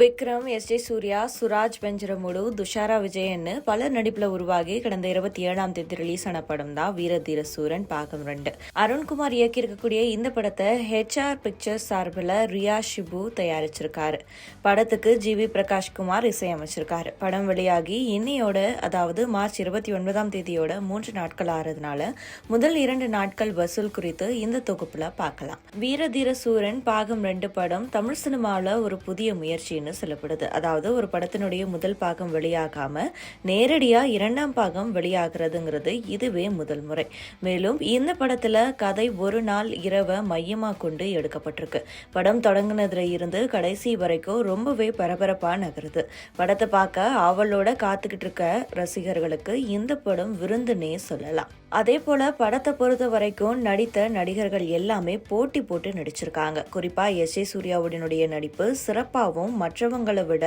Vikram, S J. Surya, Suraj வெஞ்சரமுடு, Dushara விஜயன்னு பல நடிப்புல உருவாகி கடந்த 27ஆம் தேதி ரிலீஸ் ஆன படம் தான் வீர தீர சூரன் பாகம் 2. அருண்குமார் இயக்கியிருக்கக்கூடிய இந்த படத்தை HR பிக்சர்ஸ் சார்பில் ரியா ஷிபு தயாரிச்சிருக்காரு. படத்துக்கு ஜி.வி. பிரகாஷ்குமார் இசையமைச்சிருக்காரு. படம் வெளியாகி இன்னையோட, அதாவது மார்ச் 29ஆம் தேதியோட 3 நாட்கள் ஆறதுனால முதல் 2 நாட்கள் வசூல் குறித்து இந்த தொகுப்புல பார்க்கலாம். வீர தீர சூரன் பாகம் 2 படம் தமிழ் சினிமாவில் ஒரு புதிய முயற்சி சொல்லப்படுது. அதாவது ஒரு படத்தினுடைய முதல் பாகம் வெளியாகாம நேரடியா 2ஆம் பாகம் வெளியாகிறதுங்கிறது இதுவே முதல் முறை. மேலும் இந்த படத்துல கதை ஒரு நாள் இரவை மையமா கொண்டு எடுக்கப்பட்டிருக்கு. படம் தொடங்கினதுல இருந்து கடைசி வரைக்கும் ரொம்பவே பரபரப்பா நகருது. படத்தை பார்க்க ஆவலோட காத்துக்கிட்டு இருக்க ரசிகர்களுக்கு இந்த படம் விருந்துனே சொல்லலாம். அதே போல படத்தை பொறுத்த வரைக்கும் நடித்த நடிகர்கள் எல்லாமே போட்டி போட்டு நடிச்சிருக்காங்க. குறிப்பா எஸ்.ஜே. சூர்யாவுடைய நடிப்பு சிறப்பாகவும் மற்றவங்களை விட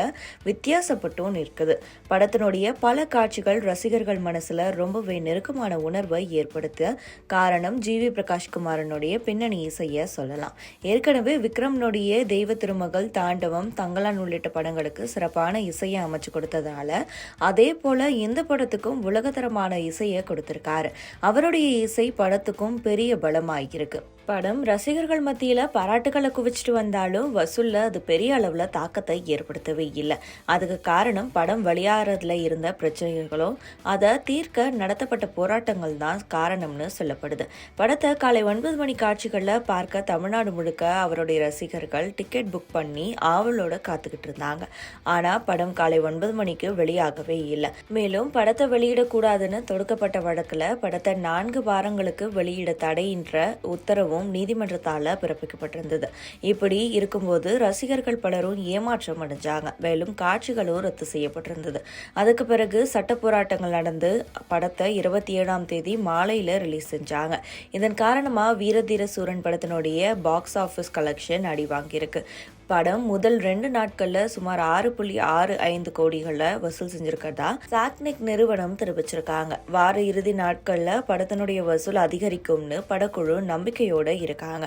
வித்தியாசப்பட்டும் இருக்குது. படத்தினுடைய பல காட்சிகள் ரசிகர்கள் மனசுல ரொம்பவே நெருக்கமான உணர்வை ஏற்படுத்த காரணம் ஜி.வி. பிரகாஷ்குமாரனுடைய பின்னணி இசைய சொல்லலாம். ஏற்கனவே விக்ரம்னுடைய தெய்வ திருமகள், தாண்டவம், தங்கலான் உள்ளிட்ட படங்களுக்கு சிறப்பான இசையை அமைச்சு கொடுத்ததால அதே போல இந்த படத்துக்கும் உலகத்தரமான இசையை கொடுத்திருக்காரு. அவருடைய இசை படத்துக்கும் பெரிய பலமாயிருக்கு. படம் ரசிகர்கள் மத்தியில பாராட்டுகளை குவிச்சிட்டு வந்தாலும் வசூல்ல அது பெரிய அளவுல தாக்கத்தை ஏற்படுத்தவே இல்லை. அதுக்கு காரணம் படம் வெளியாறதுல இருந்த பிரச்சனைகளோ அதை தீர்க்க நடத்தப்பட்ட போராட்டங்கள் தான் காரணம்னு சொல்லப்படுது. படத்தை காலை 9 மணி காட்சிகள்ல பார்க்க தமிழ்நாடு முழுக்க அவருடைய ரசிகர்கள் டிக்கெட் புக் பண்ணி ஆவலோட காத்துக்கிட்டு இருந்தாங்க. ஆனா படம் காலை 9 மணிக்கு வெளியாகவே இல்லை. மேலும் படத்தை வெளியிடக்கூடாதுன்னு தொடுக்கப்பட்ட வழக்குல படத்தை 4 வாரங்களுக்கு வெளியிட தடையின்ற உத்தரவு நீதிமன்றத்தால பிறப்பிக்கப்பட்டிருந்தது. இப்படி இருக்கும்போது ரசிகர்கள் பலரும் ஏமாற்றம் அடைஞ்சாங்க. மேலும் காட்சிகளும் ரத்து செய்யப்பட்டிருந்தது. அதுக்கு பிறகு சட்ட போராட்டங்கள் நடந்து படத்தை 27ஆம் தேதி மாலையில ரிலீஸ் செஞ்சாங்க. இதன் காரணமா வீரதீர சூரன் படத்தினுடைய பாக்ஸ் ஆபீஸ் கலெக்ஷன் அடி வாங்கியிருக்கு. படம் முதல் 2 நாட்கள்ல சுமார் 6.65 கோடிகளை வசூல் செஞ்சிருக்கிறதா சாக்னிக் நிறுவனம் தெரிவிச்சிருக்காங்க. வார இறுதி நாட்கள்ல படத்தினுடைய வசூல் அதிகரிக்கும்னு படக்குழு நம்பிக்கையோட இருக்காங்க.